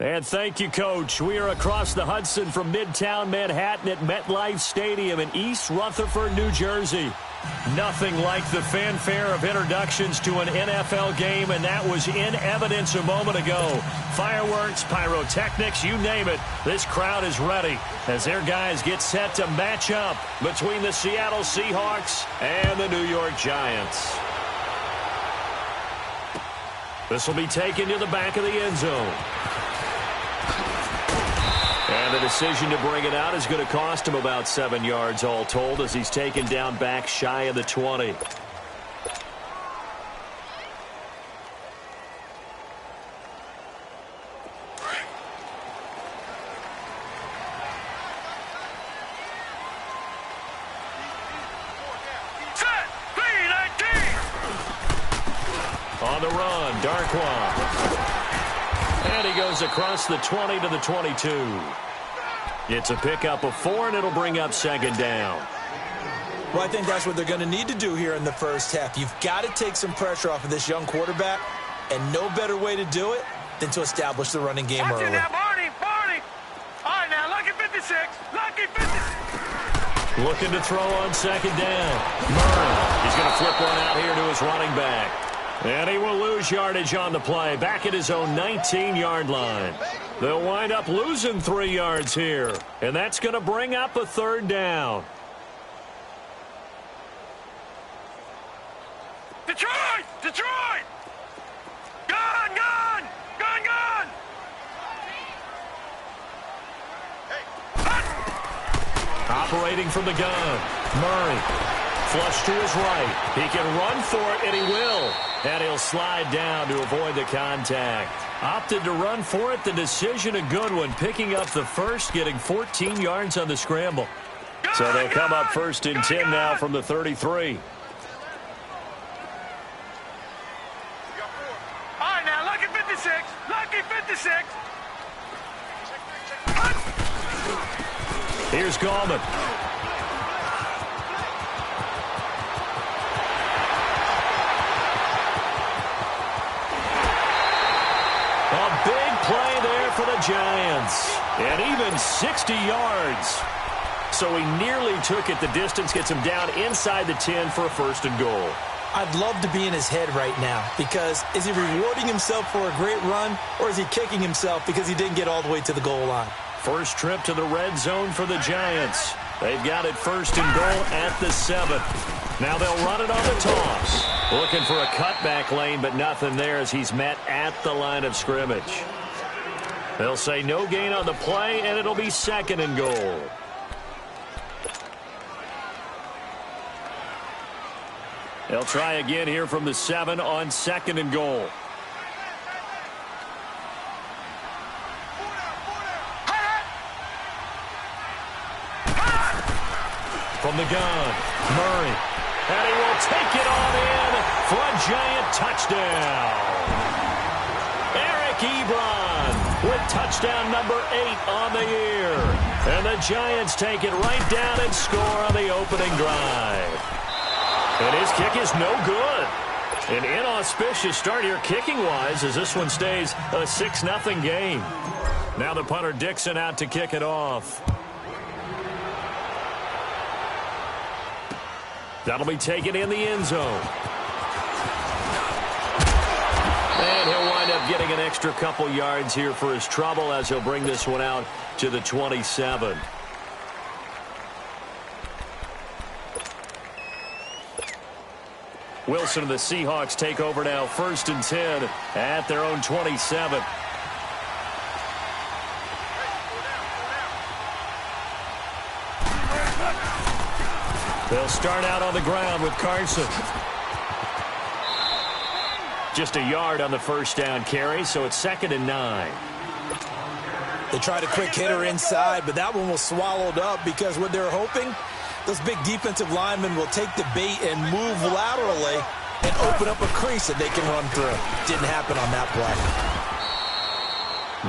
And thank you, Coach. We are across the Hudson from Midtown Manhattan at MetLife Stadium in East Rutherford, New Jersey. Nothing like the fanfare of introductions to an NFL game, and that was in evidence a moment ago. Fireworks, pyrotechnics, you name it. This crowd is ready as their guys get set to match up between the Seattle Seahawks and the New York Giants. This will be taken to the back of the end zone. And the decision to bring it out is going to cost him about 7 yards all told as he's taken down back shy of the 20. On the run, Darkwa. And he goes across the 20 to the 22. It's a pickup of 4, and it'll bring up second down. Well, I think that's what they're going to need to do here in the first half. You've got to take some pressure off of this young quarterback, and no better way to do it than to establish the running game early. Now, Barney. All right, now, lucky 56. Lucky 56. Looking to throw on second down. Murray. He's going to flip one out here to his running back. And he will lose yardage on the play, back at his own 19-yard line. They'll wind up losing 3 yards here, and that's going to bring up a third down. Detroit! Detroit! Gun! Gun! Gun! Gun! Operating from the gun, Murray. Flush to his right. He can run for it, and he will. And he'll slide down to avoid the contact. Opted to run for it. The decision a good one. Picking up the first, getting 14 yards on the scramble. So they'll come up first and 10 now from the 33. All right, now, lucky 56. Lucky 56. Here's Gallman. A big play there for the Giants. And even 60 yards. So he nearly took it the distance, gets him down inside the 10 for a first and goal. I'd love to be in his head right now because is he rewarding himself for a great run or is he kicking himself because he didn't get all the way to the goal line? First trip to the red zone for the Giants. They've got it first and goal at the 7. Now they'll run it on the toss. Looking for a cutback lane, but nothing there as he's met at the line of scrimmage. They'll say no gain on the play, and it'll be second and goal. They'll try again here from the 7 on second and goal. From the gun, Murray. And he will take it on in for a Giant touchdown. Eric Ebron with touchdown number 8 on the year. And the Giants take it right down and score on the opening drive. And his kick is no good. An inauspicious start here kicking-wise as this one stays a 6-0 game. Now the punter Dixon out to kick it off. That'll be taken in the end zone. And he'll wind up getting an extra couple yards here for his trouble as he'll bring this one out to the 27. Wilson and the Seahawks take over now, first and 10 at their own 27. They'll start out on the ground with Carson. Just a yard on the first down carry, so it's second and 9. They tried a quick hitter inside, but that one was swallowed up because what they're hoping, those big defensive linemen will take the bait and move laterally and open up a crease that they can run through. Didn't happen on that play.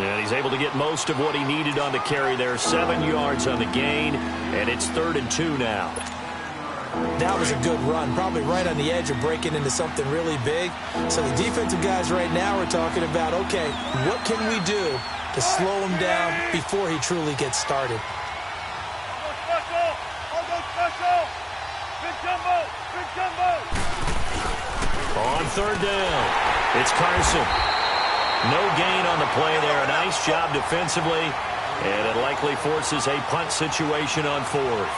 And he's able to get most of what he needed on the carry there. 7 yards on the gain, and it's third and 2 now. That was a good run, probably right on the edge of breaking into something really big. So the defensive guys right now are talking about, okay, what can we do to to slow him down before he truly gets started. On third down, it's Carson. No gain on the play there. A nice job defensively, and it likely forces a punt situation on fourth.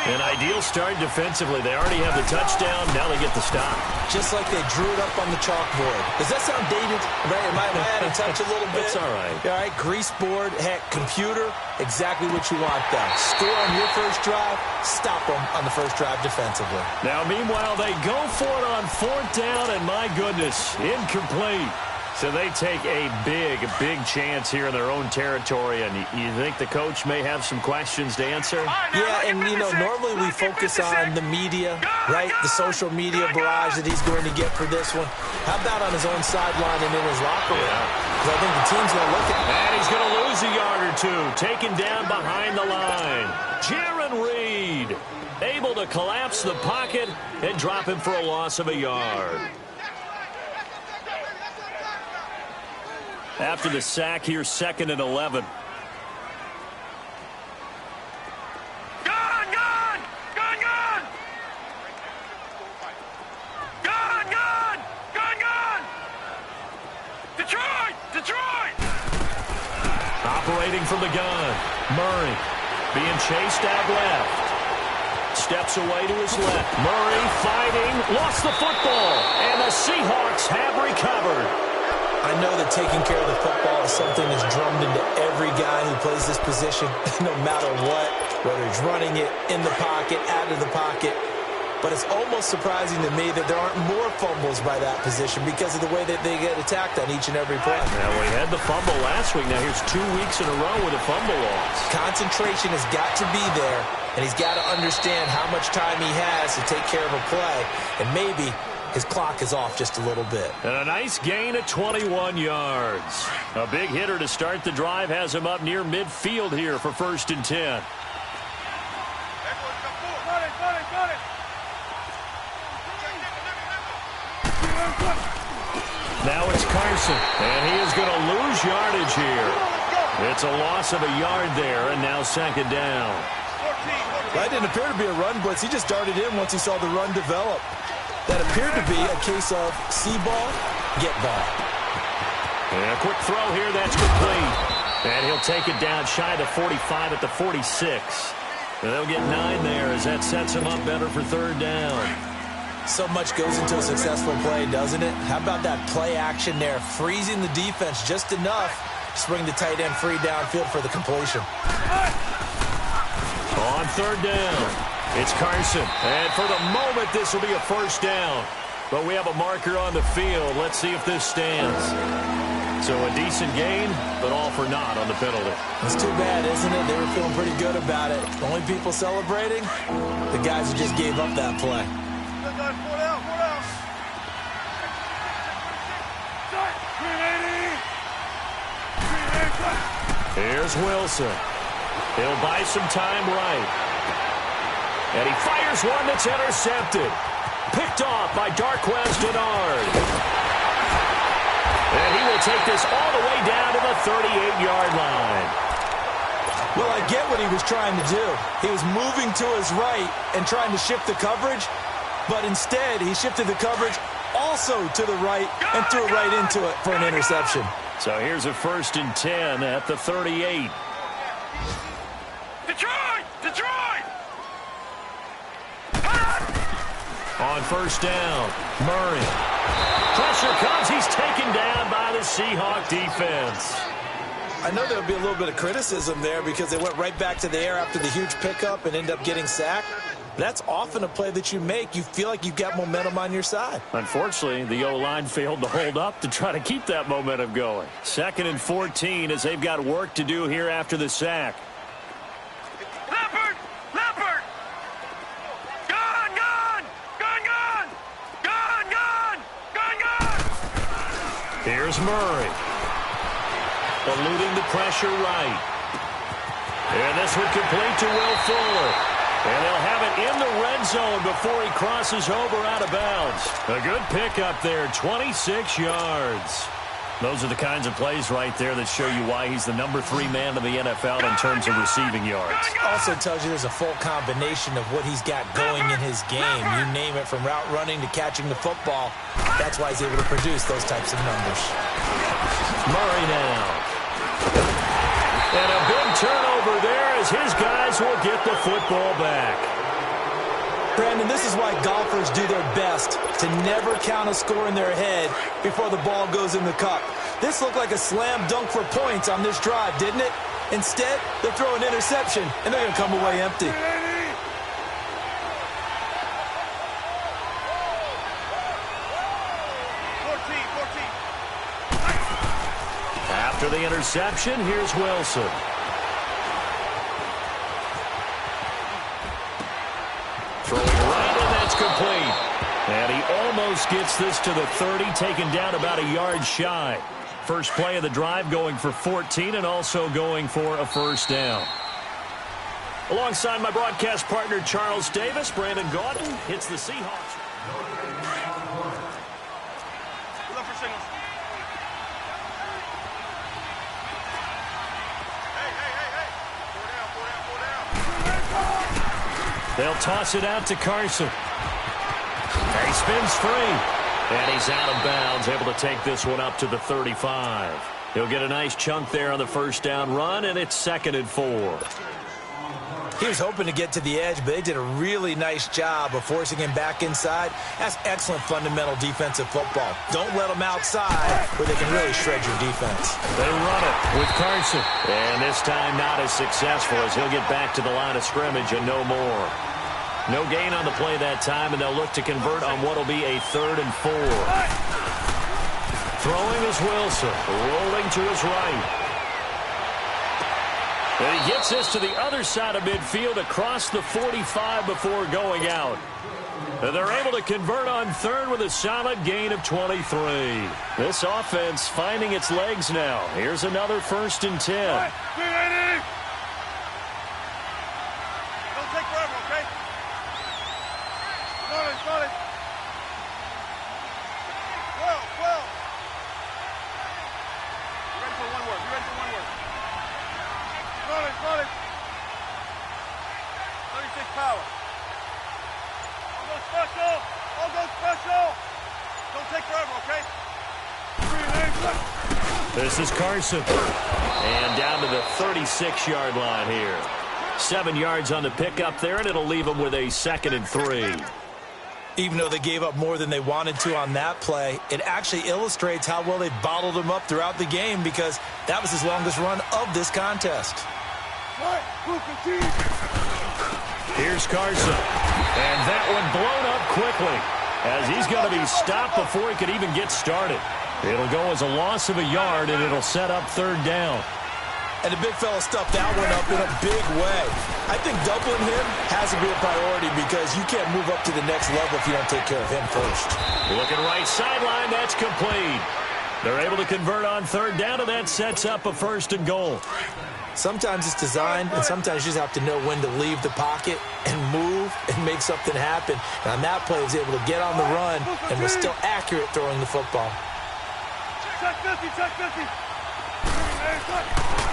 An ideal start defensively. They already have the touchdown. Now they get the stop. Just like they drew it up on the chalkboard. Does that sound dated? Right? Am I adding touch a little bit? It's all right. All right, grease board, heck, computer, exactly what you want though. Score on your first drive, stop them on the first drive defensively. Now, meanwhile, they go for it on fourth down, and my goodness, incomplete. So they take a big chance here in their own territory, and you think the coach may have some questions to answer? Yeah, and, you know, normally we focus on the media, right, the social media barrage that he's going to get for this one. How about on his own sideline and in his locker room? Because I think the team's going to look at him. And he's going to lose a yard or two, taken down behind the line. Jaron Reed able to collapse the pocket and drop him for a loss of a yard. After the sack here, 2nd and 11. Detroit! Operating from the gun. Murray being chased out left. Steps away to his left. Murray fighting. Lost the football. And the Seahawks have recovered. I know that taking care of the football is something that's drummed into every guy who plays this position, no matter what, whether he's running it, in the pocket, out of the pocket. But it's almost surprising to me that there aren't more fumbles by that position because of the way that they get attacked on each and every play. Now, we had the fumble last week. Now, here's 2 weeks in a row with a fumble loss. Concentration has got to be there, and he's got to understand how much time he has to take care of a play, and maybe his clock is off just a little bit. And a nice gain of 21 yards. A big hitter to start the drive has him up near midfield here for 1st and 10. Now it's Carson, and he is going to lose yardage here. It's a loss of a yard there, and now 2nd down. That didn't appear to be a run blitz. He just darted in once he saw the run develop. That appeared to be a case of see ball, get ball. And a quick throw here, that's complete. And he'll take it down shy of the 45 at the 46. And they'll get 9 there as that sets him up better for 3rd down. So much goes into a successful play, doesn't it? How about that play action there, freezing the defense just enough to swing the tight end free downfield for the completion. On 3rd down, it's Carson. And for the moment, this will be a 1st down. But we have a marker on the field. Let's see if this stands. So a decent gain, but all for naught on the penalty. It's too bad, isn't it? They were feeling pretty good about it. The only people celebrating, the guys who just gave up that play. Here's Wilson. He'll buy some time right. And he fires one that's intercepted. Picked off by Darquez Denard. And he will take this all the way down to the 38-yard line. Well, I get what he was trying to do. He was moving to his right and trying to shift the coverage, but instead he shifted the coverage also to the right and threw it right into it for an interception. So here's a 1st and 10 at the 38. Detroit! On 1st down, Murray. Pressure comes. He's taken down by the Seahawk defense. I know there'll be a little bit of criticism there because they went right back to the air after the huge pickup and ended up getting sacked. That's often a play that you make. You feel like you've got momentum on your side. Unfortunately, the O-line failed to hold up to try to keep that momentum going. 2nd and 14 as they've got work to do here after the sack. Leopard! Gun! Here's Murray. Eluding the pressure right. And this would complete to Will Fuller. And they'll have it in the red zone before he crosses over out of bounds. A good pickup there, 26 yards. Those are the kinds of plays right there that show you why he's the number 3 man in the NFL in terms of receiving yards. Also tells you there's a full combination of what he's got going in his game. You name it, from route running to catching the football. That's why he's able to produce those types of numbers. Murray now. And a big turnover there as his guys will get the football back. Brandon, this is why golfers do their best to never count a score in their head before the ball goes in the cup. This looked like a slam dunk for points on this drive, didn't it? Instead, they throw an interception, and they're going to come away empty. After the interception, here's Wilson. Throwing right, and that's complete. And he almost gets this to the 30, taken down about a yard shy. First play of the drive going for 14 and also going for a first down. Alongside my broadcast partner, Charles Davis, Brandon Gaudin hits the Seahawks. Look for signals. Hey. 4 down. They'll toss it out to Carson. He spins free. And he's out of bounds, able to take this one up to the 35. He'll get a nice chunk there on the first down run, and it's 2nd and 4. He was hoping to get to the edge, but they did a really nice job of forcing him back inside. That's excellent fundamental defensive football. Don't let them outside where they can really shred your defense. They run it with Carson. And this time not as successful as he'll get back to the line of scrimmage and no more. No gain on the play that time, and they'll look to convert on what will be a 3rd and 4. Throwing is Wilson, rolling to his right. And he gets this to the other side of midfield across the 45 before going out. And they're able to convert on 3rd with a solid gain of 23. This offense finding its legs now. Here's another 1st and 10. Don't take forever, okay? Got it. Well. You ready for one word? Got it. 36 power. All go special. Don't take forever, okay? 3 This is Carson. And down to the 36-yard line here. 7 yards on the pickup there, and it'll leave them with a 2nd and 3. Even though they gave up more than they wanted to on that play, it actually illustrates how well they bottled him up throughout the game, because that was his longest run of this contest. Here's Carson. And that one blown up quickly, as he's going to be stopped before he could even get started. It'll go as a loss of a yard, and it'll set up 3rd down. And the big fella stuffed that one up in a big way. I think doubling him has to be a priority, because you can't move up to the next level if you don't take care of him first. Looking right sideline, that's complete. They're able to convert on 3rd down, and that sets up a 1st and goal. Sometimes it's designed, and sometimes you just have to know when to leave the pocket and move and make something happen. And on that play, he was able to get on the run and was still accurate throwing the football. Check 50.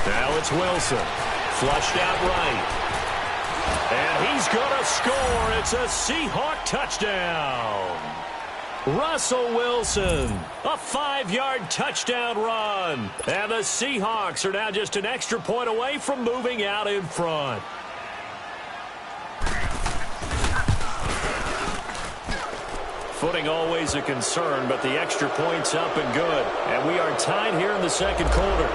Now it's Wilson. Flushed out right. And he's going to score. It's a Seahawk touchdown. Russell Wilson, a 5-yard touchdown run. And the Seahawks are now just an extra point away from moving out in front. Footing always a concern, but the extra point's up and good. And we are tied here in the 2nd quarter.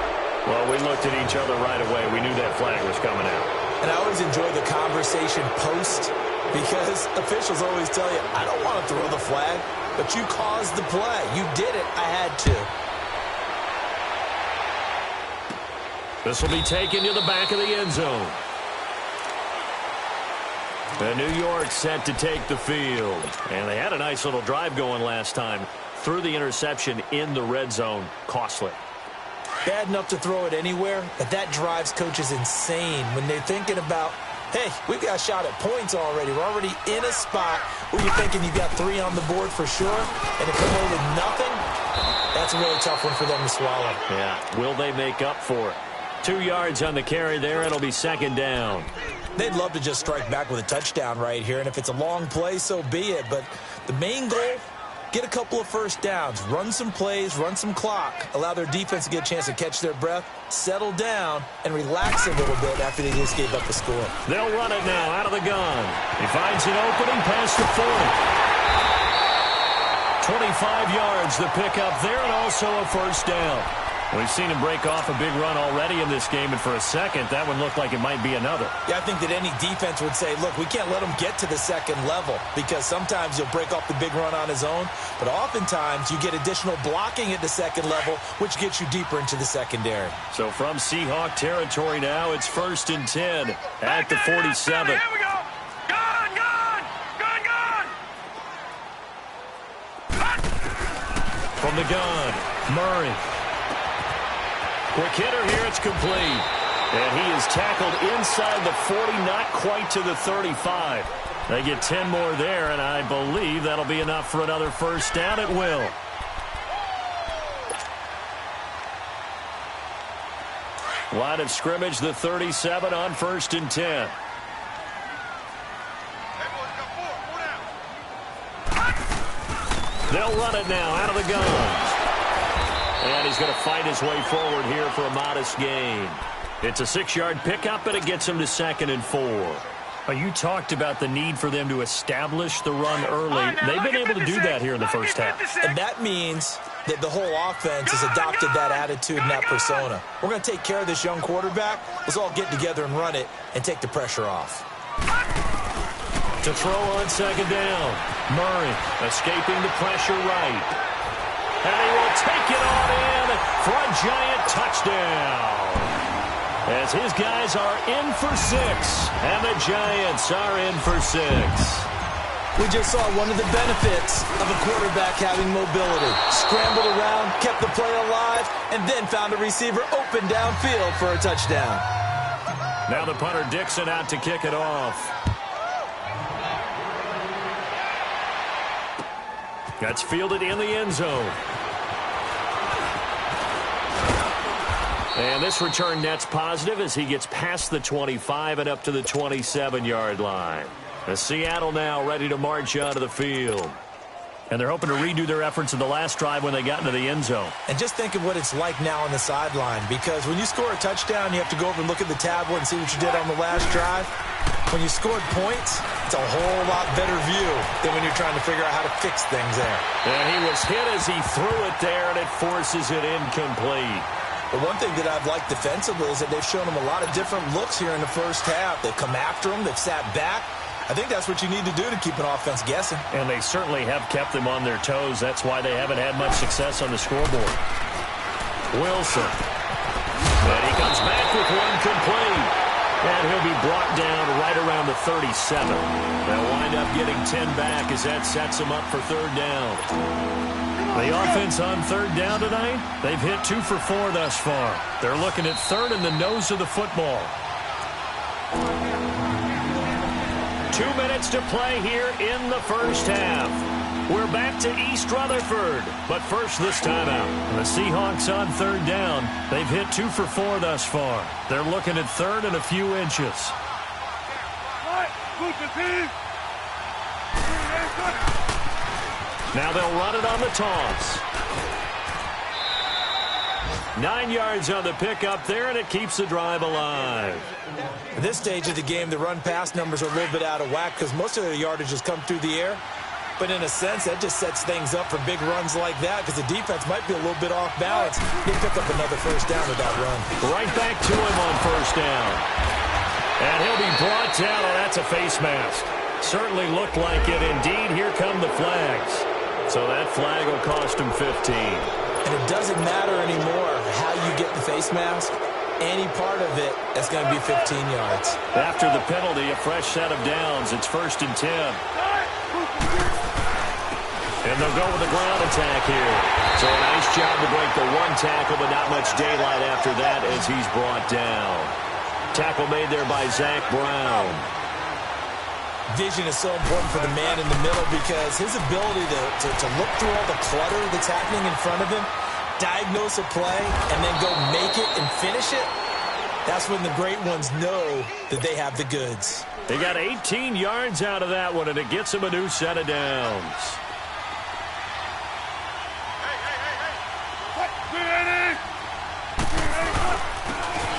Well, we looked at each other right away. We knew that flag was coming out. And I always enjoy the conversation post, because officials always tell you, I don't want to throw the flag, but you caused the play. You did it. I had to. This will be taken to the back of the end zone. And New York set to take the field. And they had a nice little drive going last time. Threw the interception in the red zone. Costly. Bad enough to throw it anywhere, but that drives coaches insane when they're thinking about, hey, we've got a shot at points already. We're already in a spot where you're thinking you got 3 on the board for sure, and to come away with nothing, that's That's a really tough one for them to swallow. Yeah, will they make up for it? 2 yards on the carry there. It'll be second down. They'd love to just strike back with a touchdown right here, and if it's a long play, so be it. But the main goal, get a couple of first downs, run some plays, run some clock, allow their defense to get a chance to catch their breath, settle down, and relax a little bit after they just gave up the score. They'll run it now out of the gun. He finds an opening past the 40. 25 yards the pickup there, and also a first down. We've seen him break off a big run already in this game, and for a second, that one looked like it might be another. Yeah, I think that any defense would say, look, we can't let him get to the second level because sometimes he'll break off the big run on his own, but oftentimes you get additional blocking at the second level, which gets you deeper into the secondary. So from Seahawk territory now, it's 1st and 10 at the 47. Here we go. Gone, gone, gone, gone. From the gun, Murray. Quick hitter here, it's complete. And he is tackled inside the 40, not quite to the 35. They get 10 more there, and I believe that'll be enough for another first down. It will. Line of scrimmage, the 37 on 1st and 10. They'll run it now out of the guns. And he's going to fight his way forward here for a modest gain. It's a 6-yard pickup, but it gets him to 2nd and 4. You talked about the need for them to establish the run early. They've been able to do that here in the first half. And that means that the whole offense has adopted that attitude and that persona. We're going to take care of this young quarterback. Let's all get together and run it and take the pressure off. To throw on 2nd down. Murray escaping the pressure right. And he will take it on in for a giant touchdown. As his guys are in for 6. And the Giants are in for 6. We just saw one of the benefits of a quarterback having mobility. Scrambled around, kept the play alive, and then found a receiver open downfield for a touchdown. Now the punter Dixon out to kick it off. That's fielded in the end zone. And this return net's positive as he gets past the 25 and up to the 27-yard line. The Seattle now ready to march out of the field. And they're hoping to redo their efforts in the last drive when they got into the end zone. And just think of what it's like now on the sideline, because when you score a touchdown, you have to go over and look at the tablet and see what you did on the last drive. When you scored points, it's a whole lot better view than when you're trying to figure out how to fix things there. And he was hit as he threw it there, and it forces it incomplete. But one thing that I've liked defensively is that they've shown him a lot of different looks here in the first half. They've come after him. They've sat back. I think that's what you need to do to keep an offense guessing. And they certainly have kept them on their toes. That's why they haven't had much success on the scoreboard. Wilson. And he comes back with one complete. And he'll be brought down right around the 37. They'll wind up getting 10 back as that sets him up for 3rd down. The offense on 3rd down tonight, they've hit 2 for 4 thus far. They're looking at 3rd in the nose of the football. 2 minutes to play here in the first half. We're back to East Rutherford. But first, this timeout. The Seahawks on 3rd down. They've hit 2 for 4 thus far. They're looking at 3rd and a few inches. Now they'll run it on the toss. 9 yards on the pickup there, and it keeps the drive alive. At this stage of the game, the run-pass numbers are a little bit out of whack because most of their yardage has come through the air. But in a sense, that just sets things up for big runs like that because the defense might be a little bit off balance. They pick up another first down with that run. Right back to him on 1st down. And he'll be brought down. Oh, that's a face mask. Certainly looked like it. Indeed, here come the flags. So that flag will cost him 15. And it doesn't matter anymore how you get the face mask. Any part of it, that's going to be 15 yards. After the penalty, a fresh set of downs. It's 1st and 10. And they'll go with a ground attack here. So a nice job to break the one tackle, but not much daylight after that as he's brought down. Tackle made there by Zach Brown. Vision is so important for the man in the middle because his ability to look through all the clutter that's happening in front of him diagnose a play and then go make it and finish it, that's when the great ones know that they have the goods. They got 18 yards out of that one, and it gets them a new set of downs.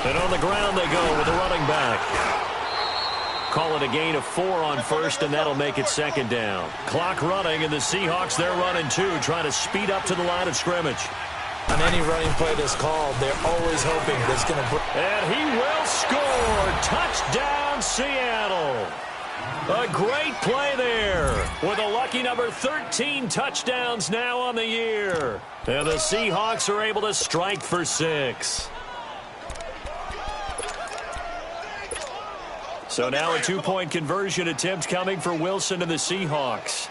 And on the ground they go with the running back. Call it a gain of 4 on first, and that'll make it second down. Clock running, and the Seahawks, they're running too, trying to speed up to the line of scrimmage. On any running play that's called, they're always hoping that it's going to... And he will score. Touchdown, Seattle. A great play there with a lucky number 13 touchdowns now on the year. And the Seahawks are able to strike for 6. So now a 2-point conversion attempt coming for Wilson and the Seahawks.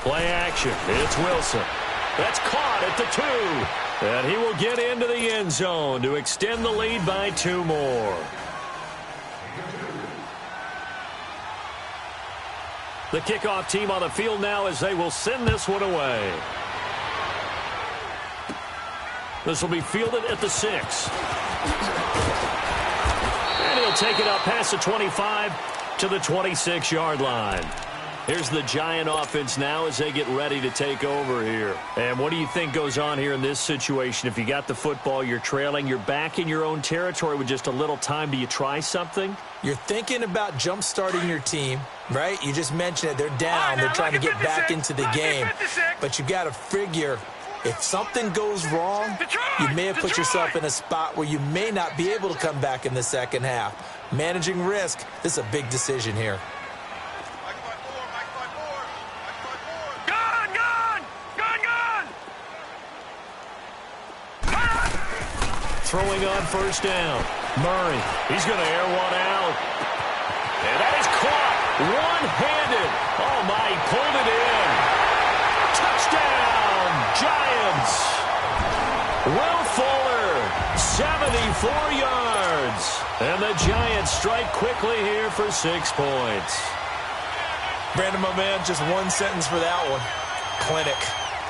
Play action. It's Wilson. That's caught at the 2. And he will get into the end zone to extend the lead by 2 more. The kickoff team on the field now as they will send this one away. This will be fielded at the 6. And he'll take it up past the 25 to the 26-yard line. Here's the Giant offense now as they get ready to take over here. And what do you think goes on here in this situation? If you got the football, you're trailing, you're back in your own territory with just a little time. Do you try something? You're thinking about jump-starting your team, right? You just mentioned it. They're down. They're trying to get back into the game. But you got to figure if something goes wrong, you may have put yourself in a spot where you may not be able to come back in the second half. Managing risk, this is a big decision here. Throwing on first down. Murray, he's going to air one out. And that is caught one-handed. Oh, my, he pulled it in. Touchdown, Giants. Will Fuller, 74 yards. And the Giants strike quickly here for 6 points. Brandon, my man, just one sentence for that one. Clinic.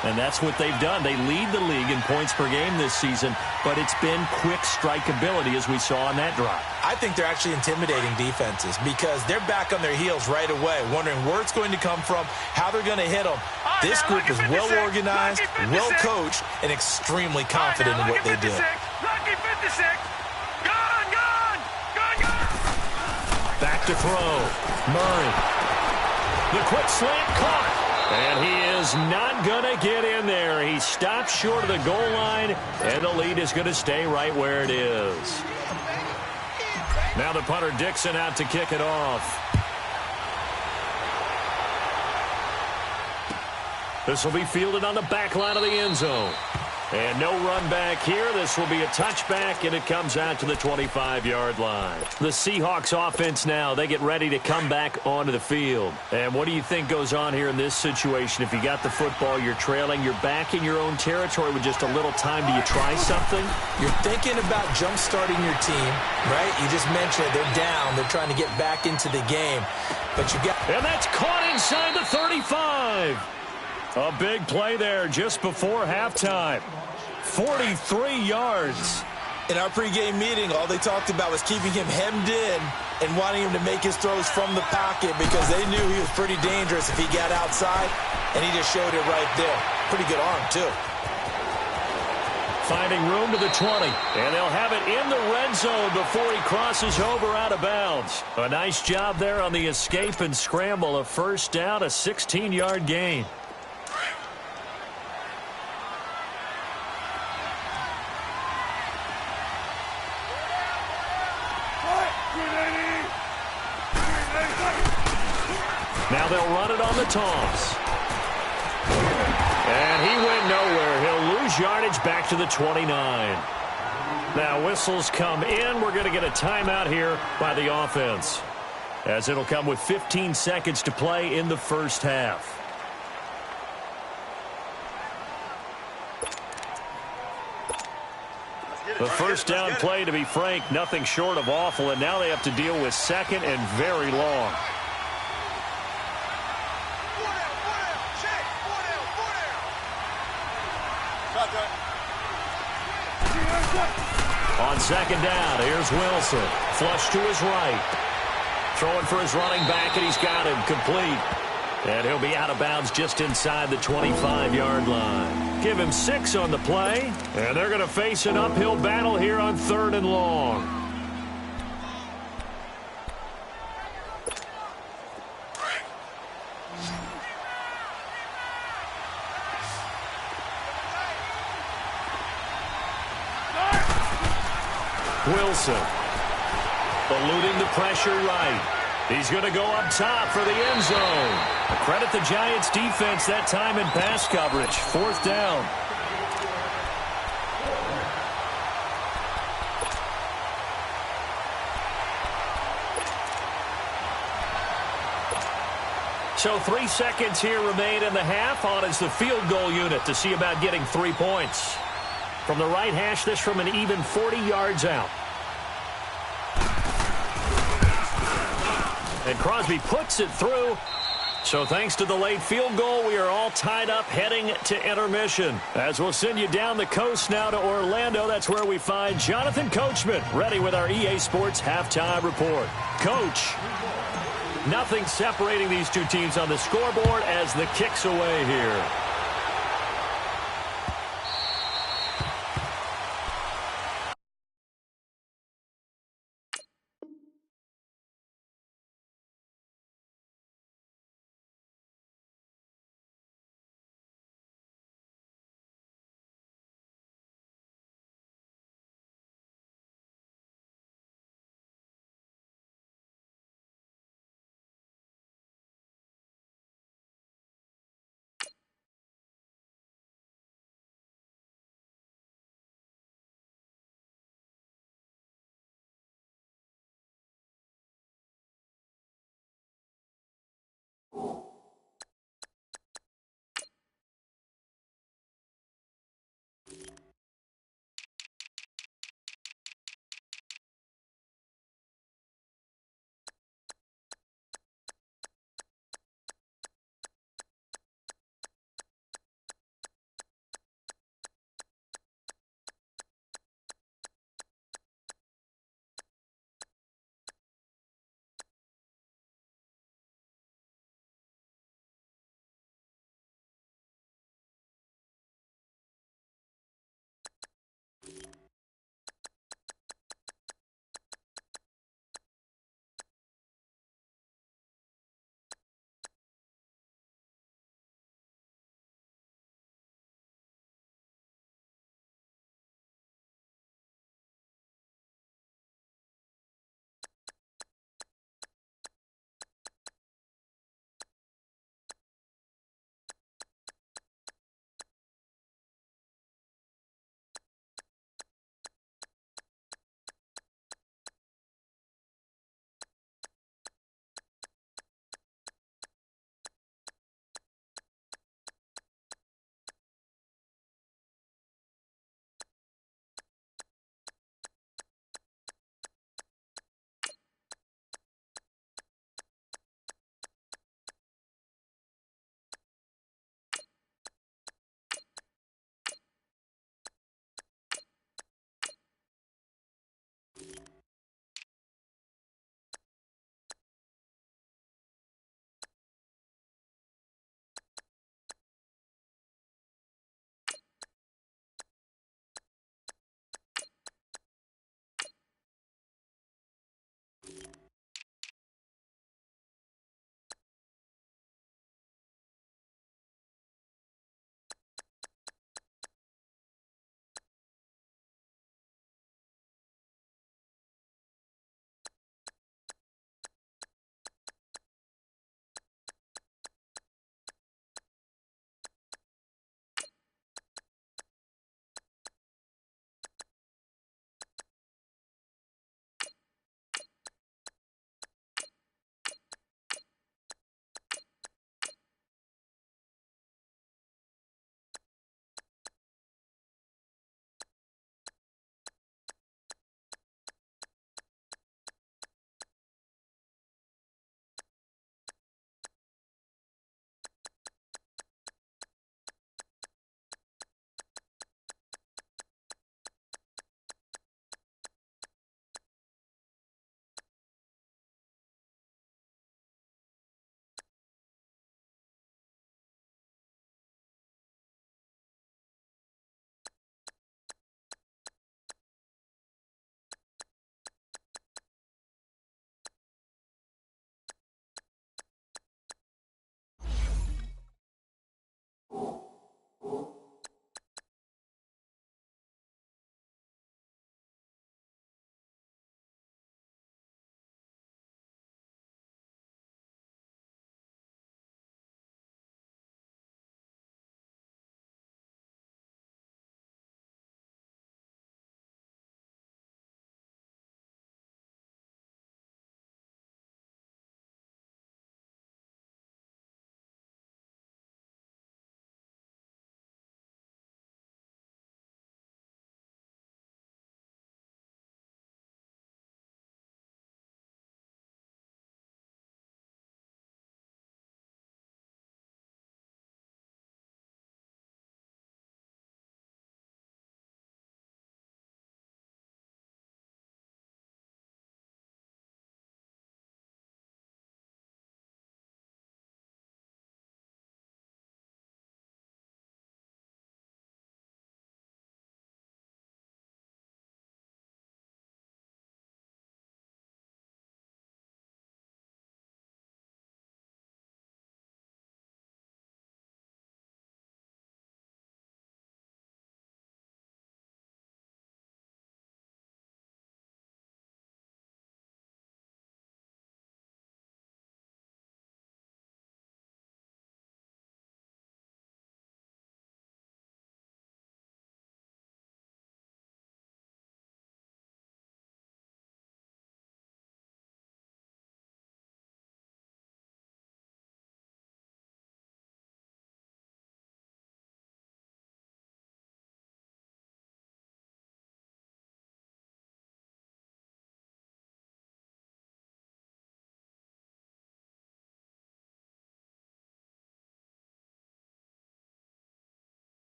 And that's what they've done. They lead the league in points per game this season, but it's been quick strikeability as we saw on that drive. I think they're actually intimidating defenses because they're back on their heels right away, wondering where it's going to come from, how they're going to hit them. This group is well organized, well coached, and extremely confident in what they do. Back to throw. Murray. The quick slant caught. And he is not going to get in there. He stopped short of the goal line, and the lead is going to stay right where it is. Now the punter Dixon out to kick it off. This will be fielded on the back line of the end zone. And no run back here. This will be a touchback, and it comes out to the 25-yard line. The Seahawks offense now, they get ready to come back onto the field. And what do you think goes on here in this situation? If you got the football, you're trailing, you're back in your own territory with just a little time. Do you try something? You're thinking about jump-starting your team, right? You just mentioned it. They're down. They're trying to get back into the game. But you got... And that's caught inside the 35. A big play there just before halftime. 43 yards. In our pregame meeting, all they talked about was keeping him hemmed in and wanting him to make his throws from the pocket because they knew he was pretty dangerous if he got outside, and he just showed it right there. Pretty good arm, too. Finding room to the 20, and they'll have it in the red zone before he crosses over out of bounds. A nice job there on the escape and scramble. A first down, a 16-yard gain. Now they'll run it on the toss. And he went nowhere. He'll lose yardage back to the 29. Now whistles come in. We're going to get a timeout here by the offense, as it'll come with 15 seconds to play in the first half. The first down play, to be frank, nothing short of awful, and now they have to deal with second and very long. On second down, here's Wilson. Flush to his right. Throwing for his running back, and he's got him complete. And he'll be out of bounds just inside the 25-yard line. Give him 6 on the play, and they're going to face an uphill battle here on 3rd and long. Wilson eluding the pressure right. He's going to go up top for the end zone. Credit the Giants defense that time in pass coverage. 4th down. So 3 seconds here remain in the half. On is the field goal unit to see about getting 3 points. From the right hash, this from an even 40 yards out. And Crosby puts it through. So thanks to the late field goal, we are all tied up heading to intermission. As we'll send you down the coast now to Orlando, that's where we find Jonathan Coachman ready with our EA Sports halftime report. Coach, nothing separating these two teams on the scoreboard as the kick's away here.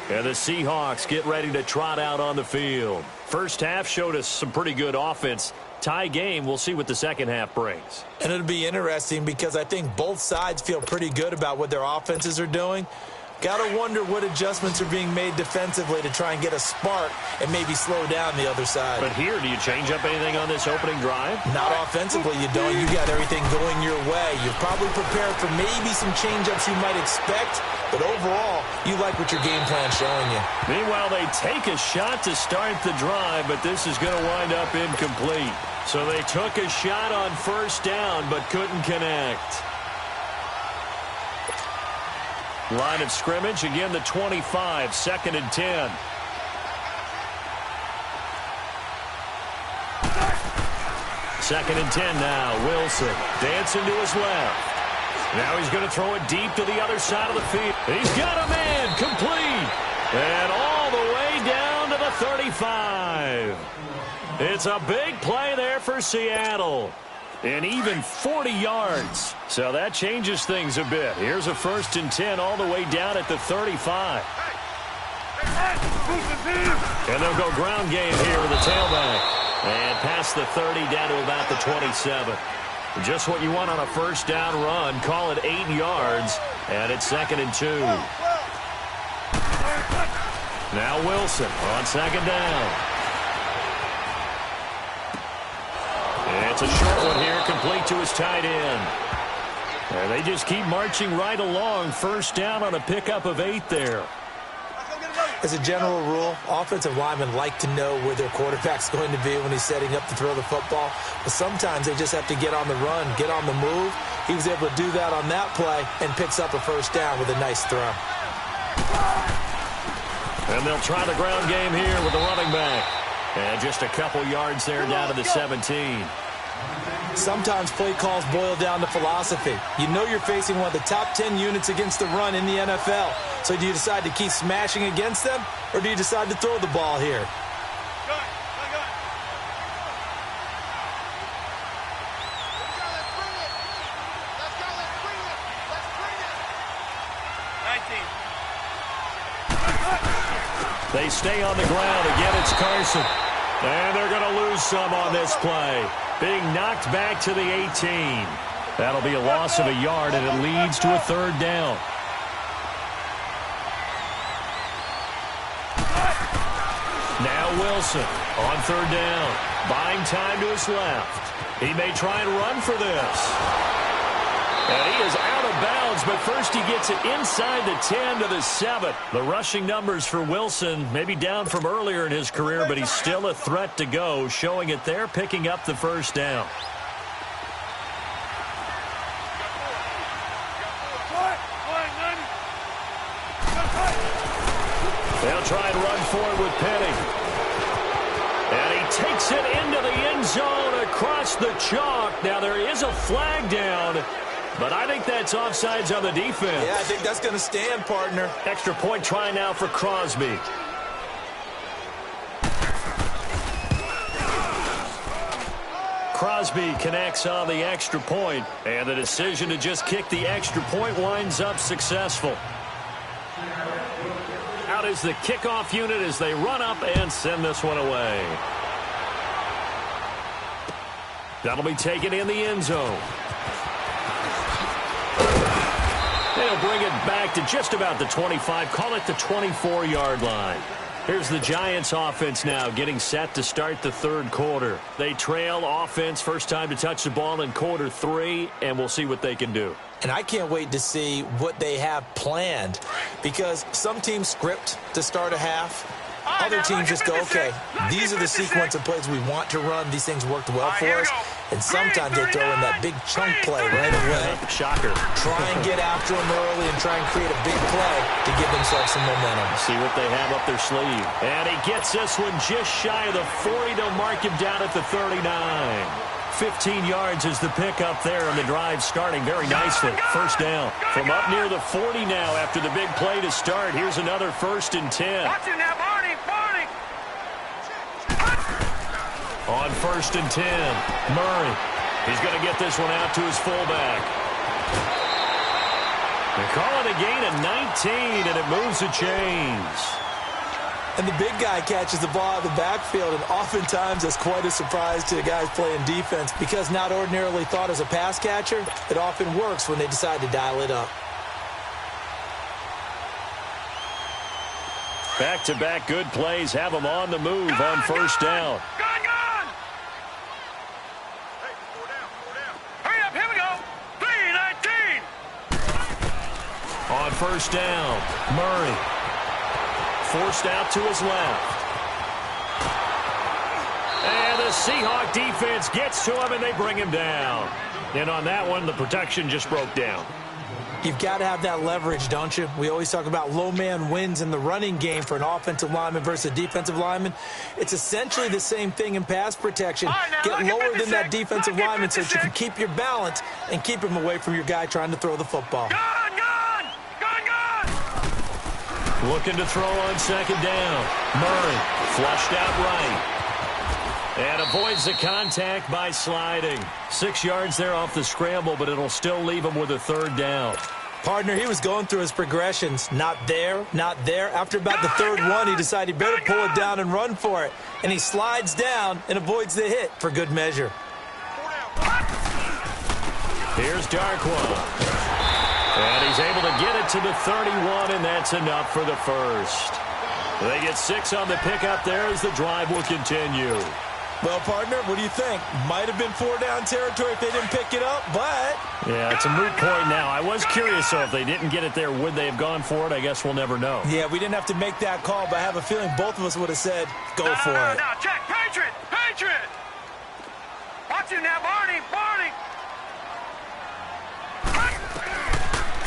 And the Seahawks get ready to trot out on the field. First half showed us some pretty good offense. Tie game, we'll see what the second half brings. And it'll be interesting because I think both sides feel pretty good about what their offenses are doing. Got to wonder what adjustments are being made defensively to try and get a spark and maybe slow down the other side. But here, do you change up anything on this opening drive? Not offensively, you don't. You got everything going your way. You're probably prepared for maybe some change-ups you might expect, but overall, you like what your game plan's showing you. Meanwhile, they take a shot to start the drive, but this is going to wind up incomplete. So they took a shot on first down, but couldn't connect. Line of scrimmage, again the 25, 2nd and 10. Second and 10 now. Wilson dancing to his left. Now he's going to throw it deep to the other side of the field. He's got a man complete. And all the way down to the 35. It's a big play there for Seattle. And even 40 yards. So that changes things a bit. Here's a 1st and 10 all the way down at the 35. And they'll go ground game here with the tailback. And past the 30 down to about the 27. Just what you want on a first down run. Call it 8 yards. And it's 2nd and 2. Now Wilson on 2nd down. It's a short one here, complete to his tight end. And they just keep marching right along. First down on a pickup of 8 there. As a general rule, offensive linemen like to know where their quarterback's going to be when he's setting up to throw the football. But sometimes they just have to get on the run, get on the move. He was able to do that on that play and picks up a first down with a nice throw. And they'll try the ground game here with the running back. And just a couple yards there down to the 17. Sometimes play calls boil down to philosophy. You know you're facing one of the top 10 units against the run in the NFL. So do you decide to keep smashing against them, or do you decide to throw the ball here? They stay on the ground. Again, it's Carson. And they're going to lose some on this play. Being knocked back to the 18. That'll be a loss of a yard, and it leads to a 3rd down. Now Wilson on 3rd down. Buying time to his left. He may try and run for this. And he is out of bounds, but first he gets it inside the 10 to the 7. The rushing numbers for Wilson maybe down from earlier in his career, but he's still a threat to go, showing it there, picking up the first down. They'll try and run forward with Penny. And he takes it into the end zone across the chalk. Now there is a flag down. But I think that's offsides on the defense. Yeah, I think that's going to stand, partner. Extra point try now for Crosby. Crosby connects on the extra point, and the decision to just kick the extra point winds up successful. Out is the kickoff unit as they run up and send this one away. That'll be taken in the end zone. They'll bring it back to just about the 25, call it the 24-yard line. Here's the Giants offense now getting set to start the 3rd quarter. They trail offense, first time to touch the ball in quarter 3, and we'll see what they can do. And I can't wait to see what they have planned, because some teams script to start a half. Other teams just go, okay, these are the sequence of plays we want to run. These things worked well for us. And sometimes they throw in that big chunk play right away. Shocker. Try and get after them early and try and create a big play to give themselves some momentum. See what they have up their sleeve. And he gets this one just shy of the 40. They'll mark him down at the 39. 15 yards is the pickup there, and the drive starting very nicely. First down. From up near the 40 now after the big play to start. Here's another 1st and 10. Watch it now, Barney. On 1st and 10, Murray. He's going to get this one out to his fullback. They call it a gain of 19, and it moves the chains. And the big guy catches the ball out of the backfield, and oftentimes that's quite a surprise to the guys playing defense because not ordinarily thought as a pass catcher, it often works when they decide to dial it up. Back-to-back good plays have them on the move on first down. Gone! Hey, four down. Hurry up, here we go. 3-19. On first down, Murray. Forced out to his left. And the Seahawk defense gets to him, and they bring him down. And on that one, the protection just broke down. You've got to have that leverage, don't you? We always talk about low man wins in the running game for an offensive lineman versus a defensive lineman. It's essentially the same thing in pass protection. Get lower than that defensive lineman so that you can keep your balance and keep him away from your guy trying to throw the football. Gone! Looking to throw on second down. Murray flushed out right. And avoids the contact by sliding. 6 yards there off the scramble, but it'll still leave him with a third down. Partner, he was going through his progressions. Not there, not there. After about the third one, he decided he better pull it down and run for it. And he slides down and avoids the hit for good measure. Here's Darkwa. And he's able to get it to the 31, and that's enough for the first. They get 6 on the pickup there as the drive will continue. Well, partner, what do you think? Might have been 4-down territory if they didn't pick it up, but... Yeah, it's a moot point now. I was curious, so if they didn't get it there, would they have gone for it? I guess we'll never know. Yeah, we didn't have to make that call, but I have a feeling both of us would have said, go for it. No, check. Patriot! Watch him now, Barney!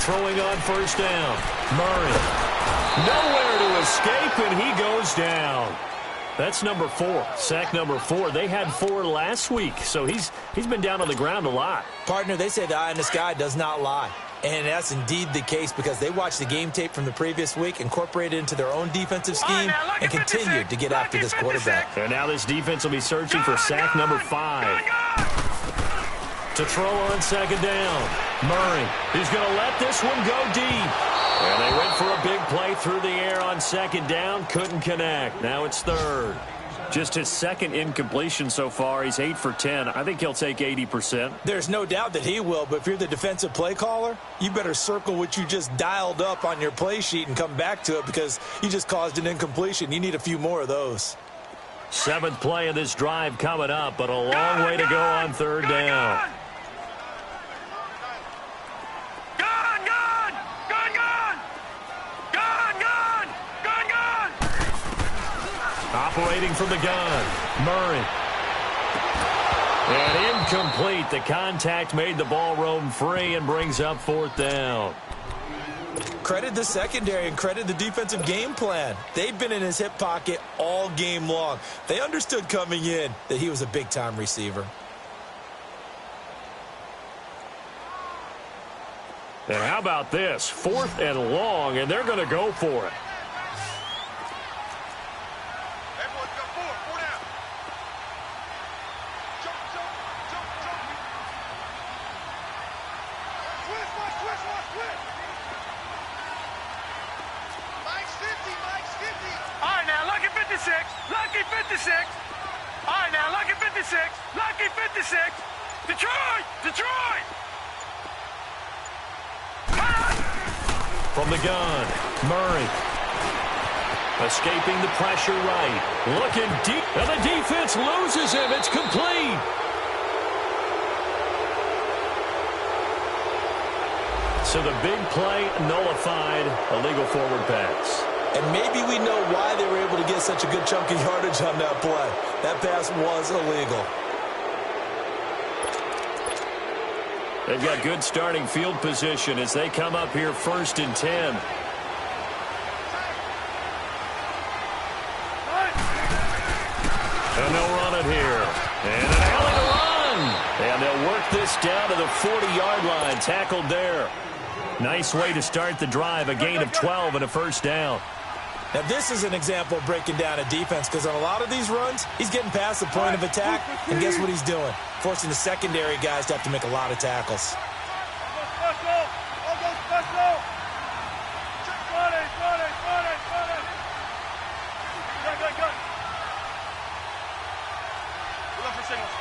Throwing on first down. Murray. Nowhere to escape, and he goes down. That's number 4. Sack number 4. They had 4 last week, so he's been down on the ground a lot. Partner, they say the eye in the sky does not lie. And that's indeed the case because they watched the game tape from the previous week, incorporated it into their own defensive scheme, and continued to get after this quarterback. And now this defense will be searching for sack number 5. To throw on second down. Murray, he's going to let this one go deep. And they went for a big play through the air on second down. Couldn't connect. Now it's third. Just his second incompletion so far. He's 8 for 10. I think he'll take 80%. There's no doubt that he will, but if you're the defensive play caller, you better circle what you just dialed up on your play sheet and come back to it because you just caused an incompletion. You need a few more of those. 7th play of this drive coming up, but a long way to go on third down. Operating from the gun, Murray. And incomplete. The contact made the ball roam free and brings up 4th down. Credit the secondary and credit the defensive game plan. They've been in his hip pocket all game long. They understood coming in that he was a big-time receiver. And how about this? 4th and long, and they're going to go for it. Lucky 56. All right, now, lucky 56. Lucky 56. Detroit! From the gun, Murray. Escaping the pressure right. Looking deep, and the defense loses him. It's complete. So the big play nullified, a legal forward pass. And maybe we know why they were able to get such a good chunk of yardage on that play. That pass was illegal. They've got good starting field position as they come up here 1st and 10. And they'll run it here. And an alley to run. And they'll work this down to the 40-yard line. Tackled there. Nice way to start the drive. A gain of 12 and a first down. Now, this is an example of breaking down a defense because on a lot of these runs, he's getting past the point of attack, and guess what he's doing? Forcing the secondary guys to have to make a lot of tackles. signals.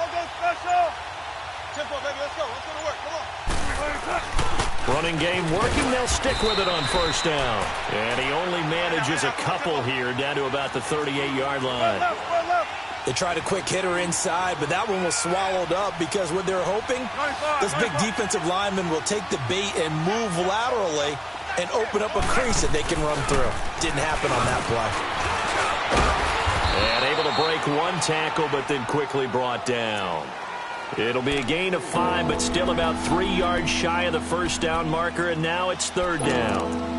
I'll go special. Tempo, baby, let's go. Let's go to work. Come on. Running game working. They'll stick with it on first down. And he only manages a couple here down to about the 38-yard line. They tried a quick hitter inside, but that one was swallowed up because what they're hoping, this big defensive lineman will take the bait and move laterally and open up a crease that they can run through. Didn't happen on that play. And able to break one tackle, but then quickly brought down. It'll be a gain of 5, but still about 3 yards shy of the first down marker, and now it's third down.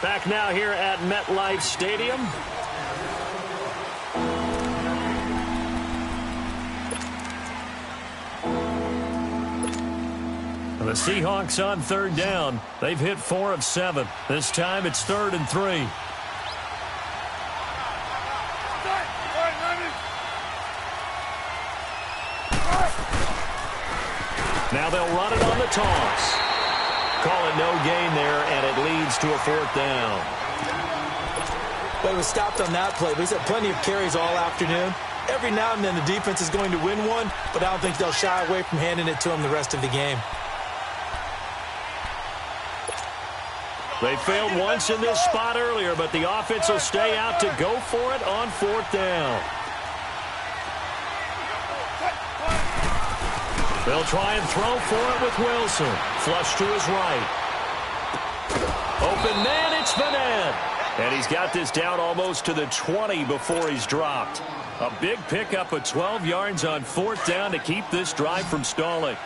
Back now here at MetLife Stadium. The Seahawks on third down. They've hit 4 of 7. This time it's 3rd and 3. Now they'll run it on the toss. Call it no gain there, and it leads to a 4th down. But it was stopped on that play. But he's had plenty of carries all afternoon. Every now and then the defense is going to win one, but I don't think they'll shy away from handing it to him the rest of the game. They failed once in this spot earlier, but the offense will stay out to go for it on 4th down. They'll try and throw for it with Wilson. Flush to his right. Open man, it's Vanette. And he's got this down almost to the 20 before he's dropped. A big pickup of 12 yards on 4th down to keep this drive from stalling.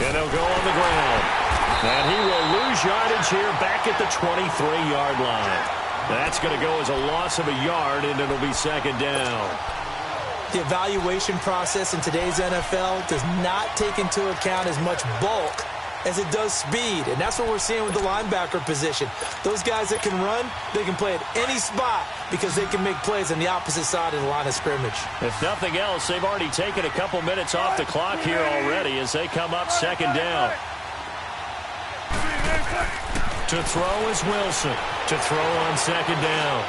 And he'll go on the ground. And he will lose yardage here back at the 23-yard line. That's going to go as a loss of a yard, and it'll be 2nd down. The evaluation process in today's NFL does not take into account as much bulk as it does speed, and that's what we're seeing with the linebacker position. Those guys that can run, they can play at any spot because they can make plays on the opposite side of the line of scrimmage. If nothing else, they've already taken a couple minutes off the clock here already as they come up 2nd down. To throw is Wilson. To throw on 2nd down.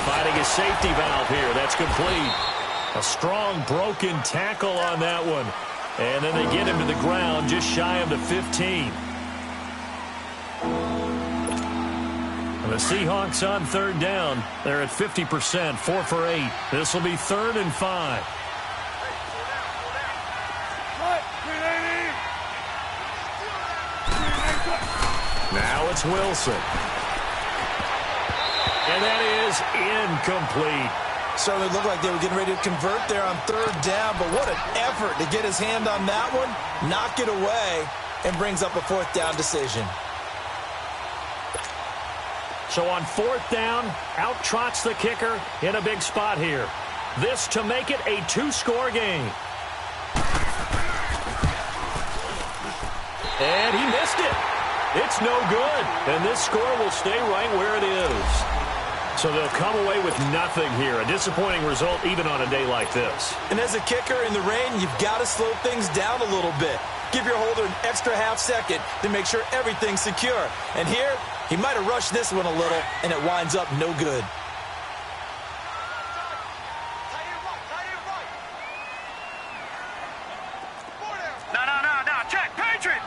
Finding a safety valve here. That's complete. A strong broken tackle on that one. And then they get him to the ground just shy of the 15. And the Seahawks on 3rd down. They're at 50%, 4 for 8. This will be 3rd and 5. Now it's Wilson. And that is incomplete. Certainly looked like they were getting ready to convert there on 3rd down, but what an effort to get his hand on that one, knock it away, and brings up a 4th down decision. So on 4th down, out trots the kicker in a big spot here. This to make it a 2-score game. And he missed it. It's no good. And this score will stay right where it is. So they'll come away with nothing here. A disappointing result even on a day like this. And as a kicker in the rain, you've got to slow things down a little bit. Give your holder an extra half-second to make sure everything's secure. And here, he might have rushed this one a little, and it winds up no good. No. Check. Patriot.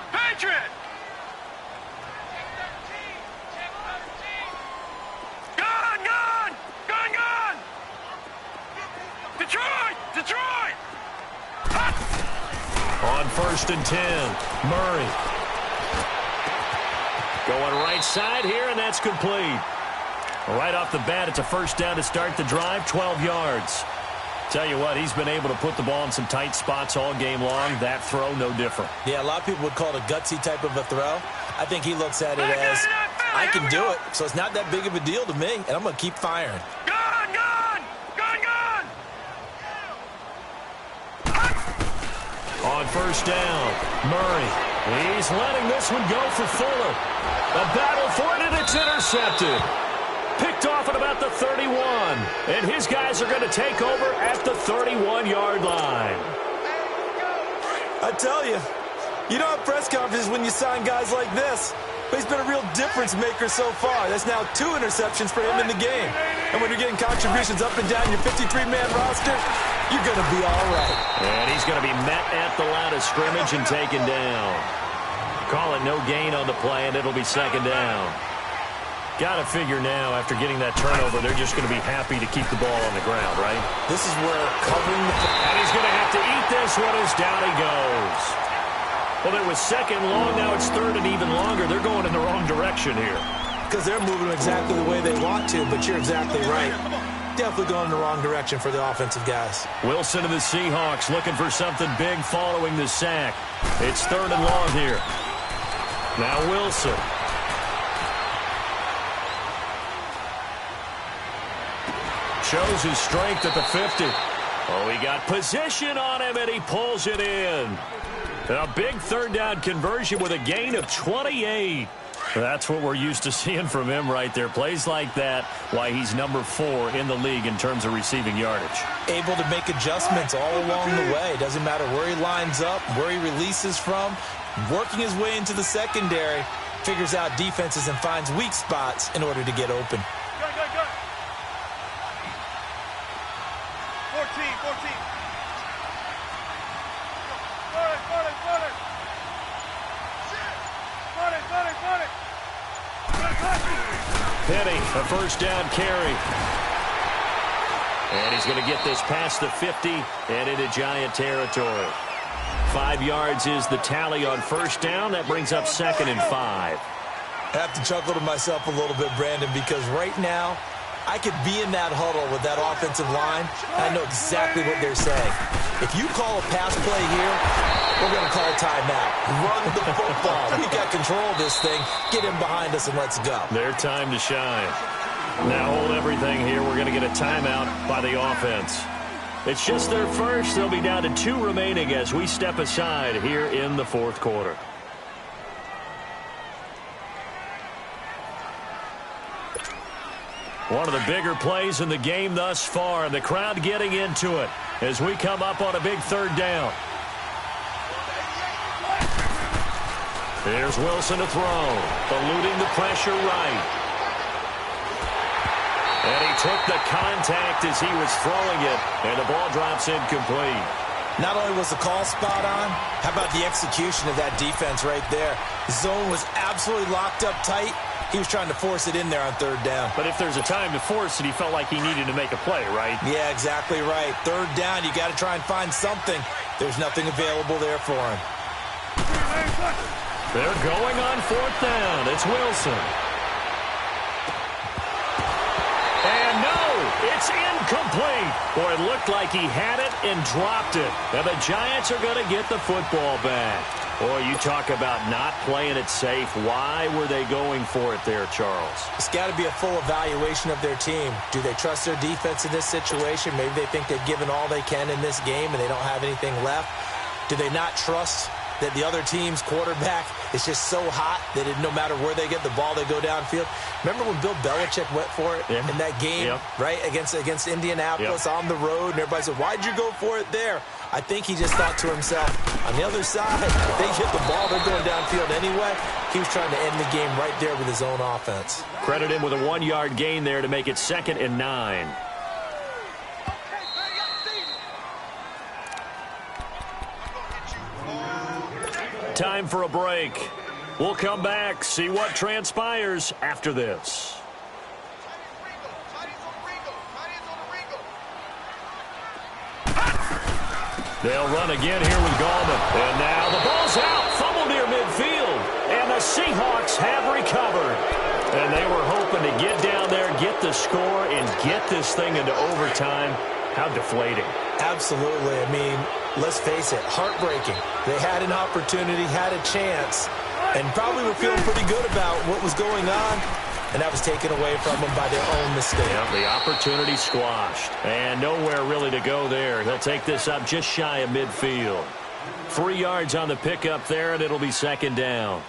Gun! Detroit! 1st and 10. Murray. Going right side here, and that's complete. Right off the bat, it's a 1st down to start the drive, 12 yards. Tell you what, he's been able to put the ball in some tight spots all game long. That throw, no different. Yeah, a lot of people would call it a gutsy type of a throw. I think he looks at it as, I can do it, so it's not that big of a deal to me, and I'm going to keep firing. Gone! On 1st down, Murray. He's letting this one go for Fuller. A battle for it, and it's intercepted. Picked off at about the 31. And his guys are going to take over at the 31-yard line. I tell you, you don't have press conferences when you sign guys like this. But he's been a real difference maker so far. That's now 2 interceptions for him in the game. And when you're getting contributions up and down your 53-man roster, you're going to be all right. And he's going to be met at the line of scrimmage and taken down. Call it no gain on the play, and it'll be 2nd down. Got to figure now, after getting that turnover, they're just going to be happy to keep the ball on the ground, right? This is where covering the... And he's going to have to eat this one as down he goes. Well, it was 2nd long, now it's 3rd and even longer. They're going in the wrong direction here. Because they're moving exactly the way they want to, but you're exactly right. Definitely going in the wrong direction for the offensive guys. Wilson and the Seahawks looking for something big following the sack. It's 3rd and long here. Now Wilson. Shows his strength at the 50. Oh, he got position on him, and he pulls it in. A big 3rd down conversion with a gain of 28. That's what we're used to seeing from him right there. Plays like that, why he's number 4 in the league in terms of receiving yardage. Able to make adjustments all along the way. Doesn't matter where he lines up, where he releases from. Working his way into the secondary, figures out defenses and finds weak spots in order to get open. Go. 14. Penny, a 1st down carry. And he's going to get this past the 50 and into Giant territory. 5 yards is the tally on 1st down. That brings up 2nd and 5. I have to chuckle to myself a little bit, Brandon, because right now I could be in that huddle with that offensive line, and I know exactly what they're saying. If you call a pass play here, we're going to call timeout. Run the football. We got control of this thing. Get him behind us and let's go. Their time to shine. Now hold everything here. We're going to get a timeout by the offense. It's just their first. They'll be down to 2 remaining as we step aside here in the 4th quarter. One of the bigger plays in the game thus far, and the crowd getting into it as we come up on a big 3rd down. Here's Wilson to throw, eluding the pressure right. And he took the contact as he was throwing it, and the ball drops incomplete. Not only was the call spot on, how about the execution of that defense right there? The zone was absolutely locked up tight. He was trying to force it in there on 3rd down. But if there's a time to force it, he felt like he needed to make a play, right? Yeah, exactly right. 3rd down, you got to try and find something. There's nothing available there for him. They're going on 4th down. It's Wilson. And no, it's incomplete. Boy, it looked like he had it and dropped it. And the Giants are going to get the football back. Boy, you talk about not playing it safe. Why were they going for it there, Charles? It's got to be a full evaluation of their team. Do they trust their defense in this situation? Maybe they think they've given all they can in this game and they don't have anything left. Do they not trust that the other team's quarterback is just so hot that no matter where they get the ball, they go downfield? Remember when Bill Belichick went for it in that game, right, against Indianapolis on the road, and everybody said, why'd you go for it there? I think he just thought to himself, on the other side, if they hit the ball, they're going downfield anyway. He was trying to end the game right there with his own offense. Credit him with a 1-yard gain there to make it 2nd and 9. Time for a break. We'll come back, see what transpires after this. They'll run again here with Gallman. And now the ball's out. Fumble near midfield. And the Seahawks have recovered. And they were hoping to get down there, get the score, and get this thing into overtime. How deflating. Absolutely. I mean, let's face it, heartbreaking. They had an opportunity, had a chance, and probably were feeling pretty good about what was going on, and that was taken away from them by their own mistake. Yep, the opportunity squashed. And nowhere really to go there. He'll take this up just shy of midfield. 3 yards on the pickup there, and it'll be second down.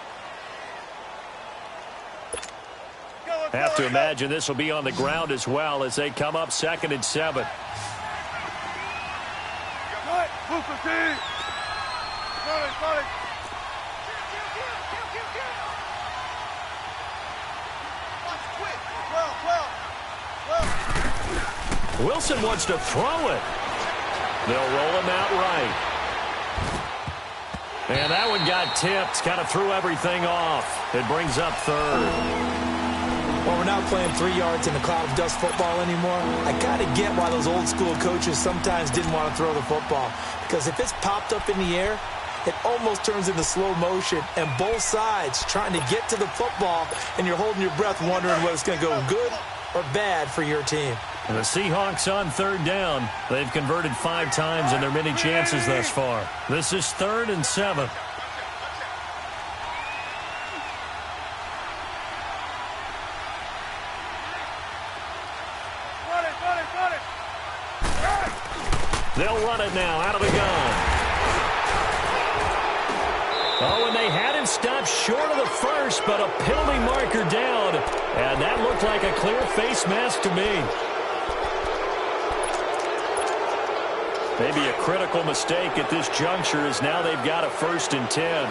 Have to imagine this will be on the ground as well as they come up 2nd and 7. Wilson wants to throw it. They'll roll him out right. And that one got tipped. Kind of threw everything off. It brings up 3rd. Well, we're not playing 3 yards in a cloud of dust football anymore. I got to get why those old school coaches sometimes didn't want to throw the football. Because if it's popped up in the air, it almost turns into slow motion. And both sides trying to get to the football, and you're holding your breath wondering whether it's going to go good or bad for your team. And the Seahawks on 3rd down. They've converted 5 times in their many chances thus far. This is 3rd and 7. They'll run it now out of the gun. Oh, and they had him stopped short of the first, but a penalty marker down. And that looked like a clear face mask to me. Maybe a critical mistake at this juncture as now they've got a 1st and 10.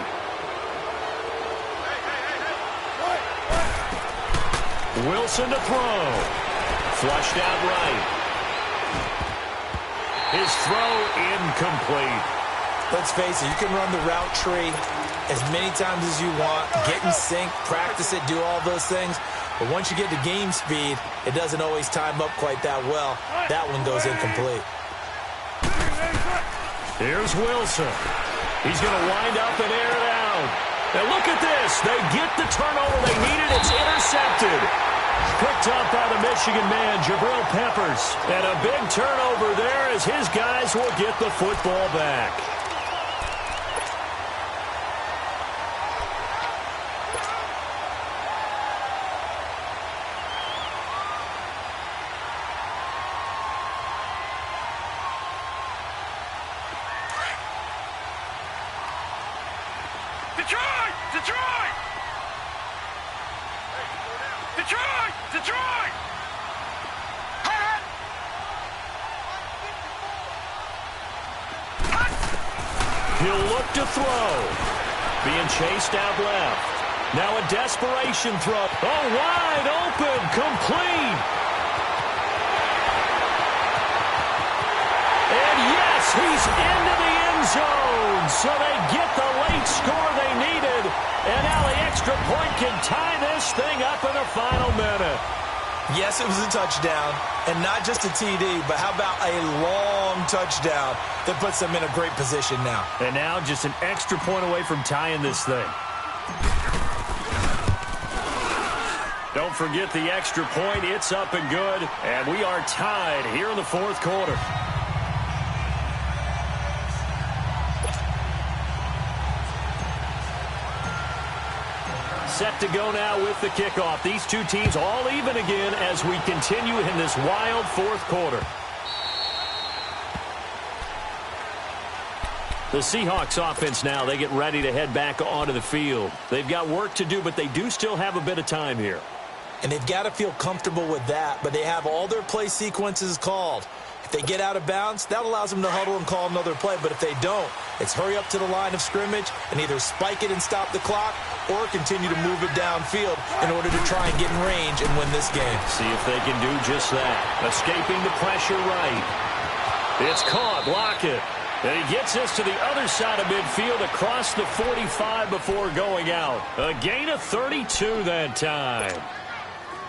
Wilson to throw. Flushed out right. His throw incomplete. Let's face it, you can run the route tree as many times as you want, get in sync, practice it, do all those things. But once you get to game speed, it doesn't always time up quite that well. That one goes incomplete. Here's Wilson. He's going to wind up and air it out. And look at this. They get the turnover they needed. It's intercepted. Picked up by the Michigan man, Jabril Peppers. And a big turnover there as his guys will get the football back. Detroit! Detroit! Detroit! Detroit! He'll look to throw. Being chased out left. Now a desperation throw. Oh, wide open. Complete. And yes, he's into the end zone. So they get the late score they needed. And now the extra point can tie this thing up in the final minute. Yes, it was a touchdown, and not just a TD, but how about a long touchdown that puts them in a great position now. And now just an extra point away from tying this thing. Don't forget the extra point. It's up and good, and we are tied here in the 4th quarter. Set to go now with the kickoff. These two teams all even again as we continue in this wild 4th quarter. The Seahawks offense now, they get ready to head back onto the field. They've got work to do, but they do still have a bit of time here. And they've got to feel comfortable with that, but they have all their play sequences called. If they get out of bounds, that allows them to huddle and call another play. But if they don't, it's hurry up to the line of scrimmage and either spike it and stop the clock or continue to move it downfield in order to try and get in range and win this game. See if they can do just that. Escaping the pressure right. It's caught. Block it. And he gets us to the other side of midfield across the 45 before going out. A gain of 32 that time.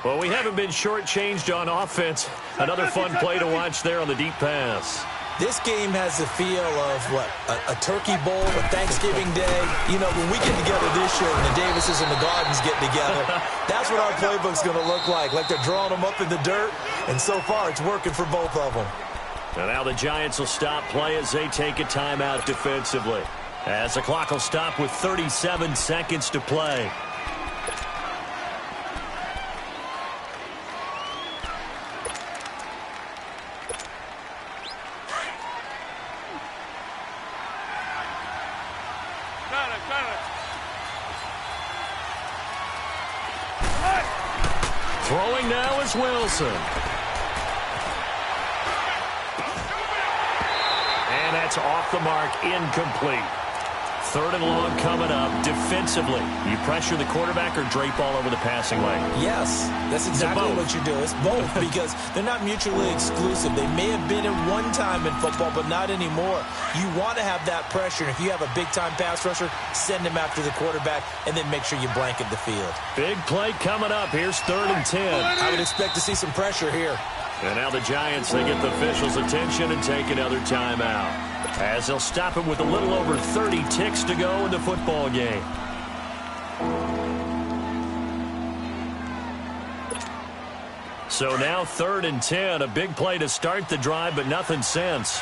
Well, we haven't been shortchanged on offense. Another fun play to watch there on the deep pass. This game has the feel of, what, a turkey bowl, a Thanksgiving day. You know, when we get together this year and the Davises and the Gardens get together, that's what our playbook's going to look like they're drawing them up in the dirt, and so far it's working for both of them. And now the Giants will stop play as they take a timeout defensively. As the clock will stop with 37 seconds to play. Throwing now is Wilson. And that's off the mark, incomplete. Third and long coming up defensively. You pressure the quarterback or drape all over the passing lane? Yes, that's exactly what you do. It's both because they're not mutually exclusive. They may have been at one time in football, but not anymore. You want to have that pressure. And if you have a big-time pass rusher, send him after the quarterback and then make sure you blanket the field. Big play coming up. Here's 3rd and 10. I would expect to see some pressure here. And now the Giants, they get the officials' attention and take another timeout, as they'll stop him with a little over 30 ticks to go in the football game. So now 3rd and 10, a big play to start the drive, but nothing since.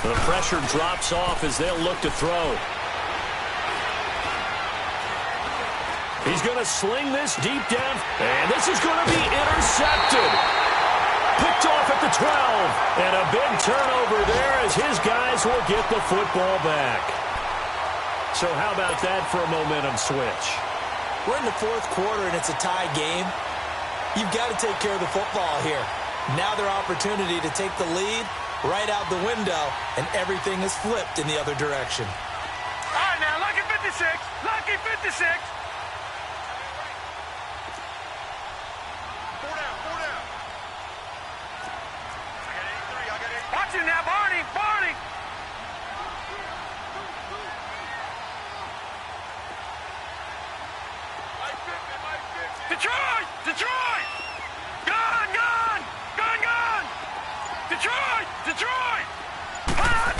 The pressure drops off as they'll look to throw. He's going to sling this deep down, and this is going to be intercepted. Picked off at the 12, and a big turnover there as his guys will get the football back. So how about that for a momentum switch? We're in the 4th quarter, and it's a tie game. You've got to take care of the football here. Now their opportunity to take the lead right out the window, and everything is flipped in the other direction. All right, now, lucky 56. Lucky 56. Watch it now, Barney! Barney! Detroit! Detroit! Gone! Gone! Gone! Gone! Detroit! Detroit! Hot!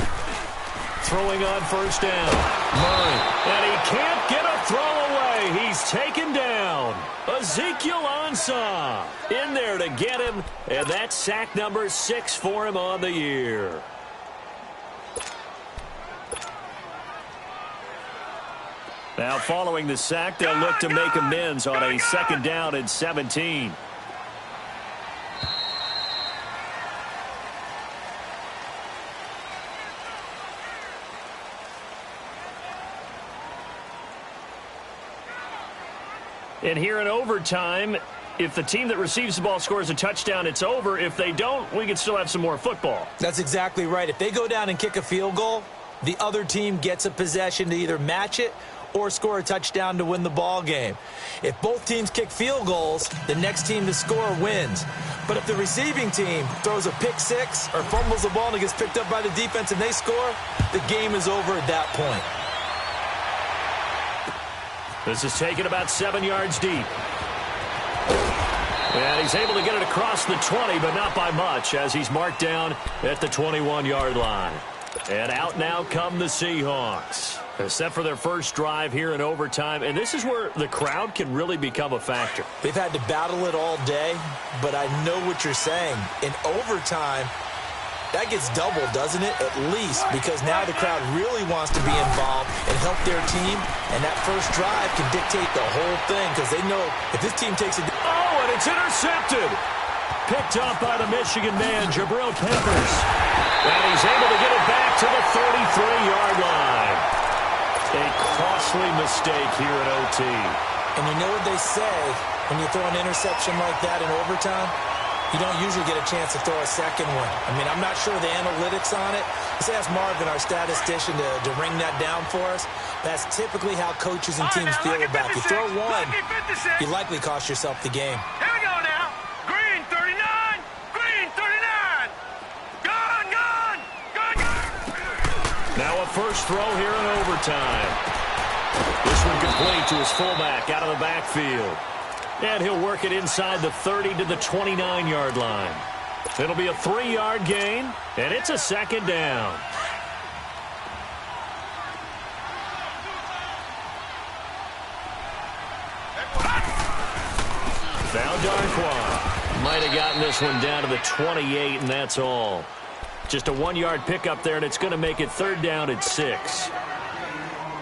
Throwing on 1st down. Murray. And he can't get a throw away. He's taken down. Ezekiel Ansah in there to get him. And that's sack number 6 for him on the year. Now following the sack, they'll look to make amends on a 2nd down and 17. And here in overtime, if the team that receives the ball scores a touchdown, it's over. If they don't, we can still have some more football. That's exactly right. If they go down and kick a field goal, the other team gets a possession to either match it or score a touchdown to win the ball game. If both teams kick field goals, the next team to score wins. But if the receiving team throws a pick six or fumbles the ball and it gets picked up by the defense and they score, the game is over at that point. This is taken about 7 yards deep. And he's able to get it across the 20, but not by much, as he's marked down at the 21-yard line. And out now come the Seahawks, set for their first drive here in overtime. And this is where the crowd can really become a factor. They've had to battle it all day, but I know what you're saying. In overtime, that gets doubled, doesn't it? At least, because now the crowd really wants to be involved and help their team. And that first drive can dictate the whole thing, because they know if this team takes it. Oh, and it's intercepted. Picked up by the Michigan man, Jabril Peppers. And he's able to get it back to the 33-yard line. A costly mistake here at OT. And you know what they say when you throw an interception like that in overtime? You don't usually get a chance to throw a second one. I mean, I'm not sure the analytics on it. Let's ask Marvin, our statistician, to ring that down for us. That's typically how coaches and teams feel about it. You throw one, you likely cost yourself the game. Here we go now. Green 39. Green 39. Gone, gone. Gone, gone. Now a first throw here in overtime. This one complete to his fullback out of the backfield. And he'll work it inside the 30 to the 29-yard line. It'll be a 3-yard gain, and it's a second down. Now Darquan might have gotten this one down to the 28, and that's all. Just a 1-yard pickup there, and it's going to make it 3rd down at 6.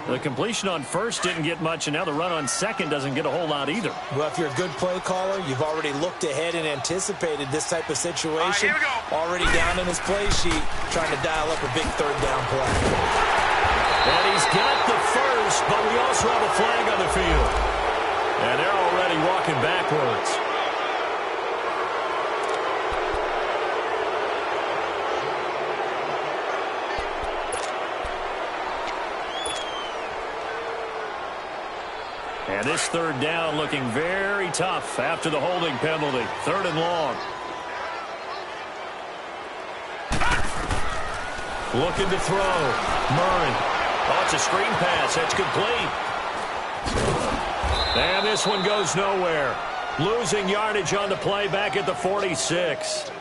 The completion on first didn't get much, and now the run on second doesn't get a whole lot either. Well, if you're a good play caller, you've already looked ahead and anticipated this type of situation. Already down in his play sheet, trying to dial up a big 3rd down play. And he's got the first, but we also have a flag on the field. And they're already walking backwards. And this 3rd down looking very tough after the holding penalty. 3rd and long. Looking to throw. Murray. Oh, it's a screen pass. That's complete. And this one goes nowhere. Losing yardage on the play back at the 46.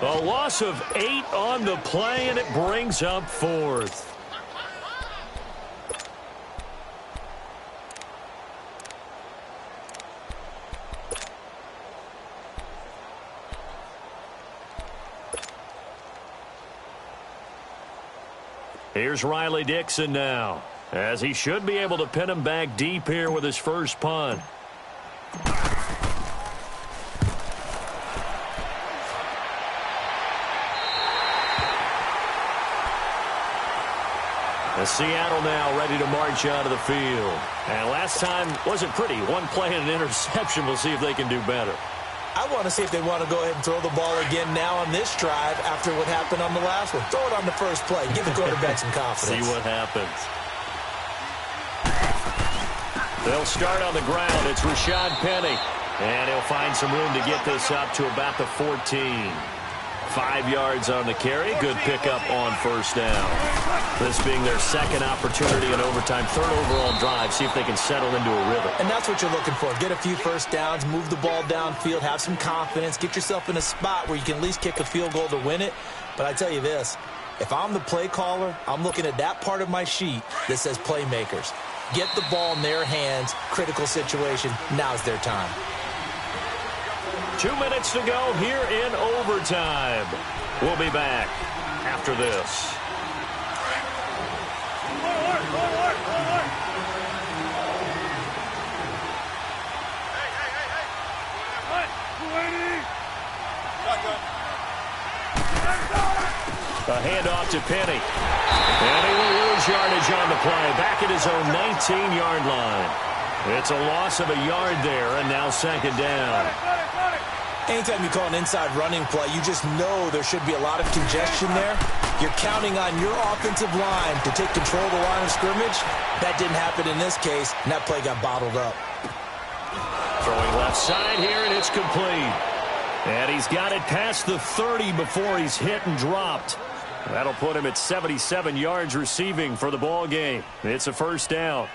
A loss of 8 on the play, and it brings up 4th. Here's Riley Dixon now, as he should be able to pin him back deep here with his first punt. Seattle now ready to march out of the field. And last time wasn't pretty. One play and an interception. We'll see if they can do better. I want to see if they want to go ahead and throw the ball again now on this drive after what happened on the last one. Throw it on the first play. Give the quarterback some confidence. See what happens. They'll start on the ground. It's Rashad Penny. And he'll find some room to get this up to about the 14. 5 yards on the carry. Good pickup on first down. This being their second opportunity in overtime. 3rd overall drive. See if they can settle into a rhythm. And that's what you're looking for. Get a few first downs. Move the ball downfield. Have some confidence. Get yourself in a spot where you can at least kick a field goal to win it. But I tell you this. If I'm the play caller, I'm looking at that part of my sheet that says playmakers. Get the ball in their hands. Critical situation. Now's their time. 2 minutes to go here in overtime. We'll be back after this. A handoff to Penny. And he will lose yardage on the play. Back at his own 19-yard line. It's a loss of a yard there, and now 2nd down. Anytime you call an inside running play, you just know there should be a lot of congestion there. You're counting on your offensive line to take control of the line of scrimmage. That didn't happen in this case, and that play got bottled up. Throwing left side here, and it's complete. And he's got it past the 30 before he's hit and dropped. That'll put him at 77 yards receiving for the ball game. It's a first down.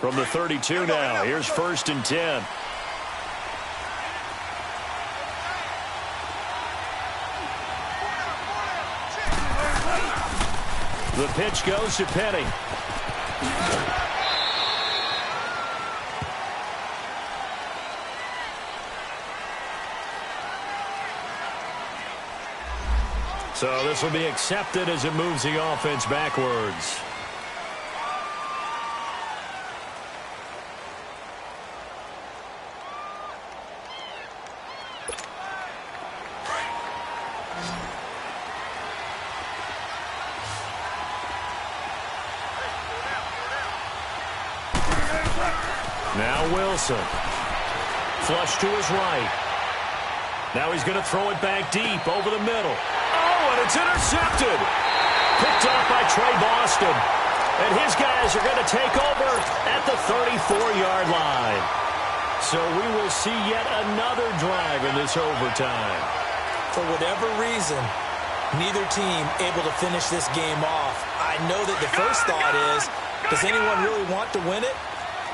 From the 32 now, here's 1st and 10. The pitch goes to Penny. So this will be accepted as it moves the offense backwards. Now Wilson. Flush to his right. Now he's going to throw it back deep over the middle. Oh, and it's intercepted. Picked off by Trey Boston. And his guys are going to take over at the 34-yard line. So we will see yet another drive in this overtime. For whatever reason, neither team able to finish this game off. I know that the first thought is, does anyone really want to win it?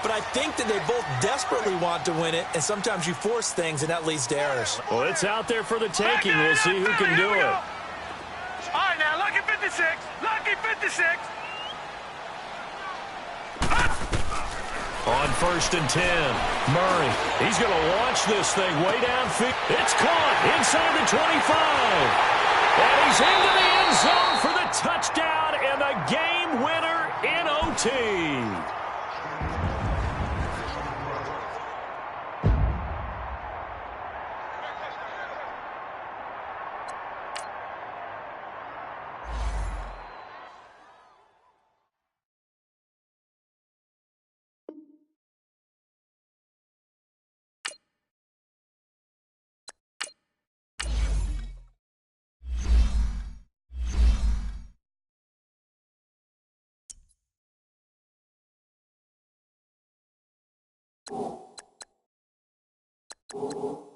but I think that they both desperately want to win it, and sometimes you force things, and that leads to errors. Well, it's out there for the taking. We'll see who can do it. All right, now, lucky 56. Lucky 56. On 1st and 10, Murray. He's going to launch this thing way downfield. It's caught inside the 25. And he's into the end zone for the touchdown and the game winner in OT. You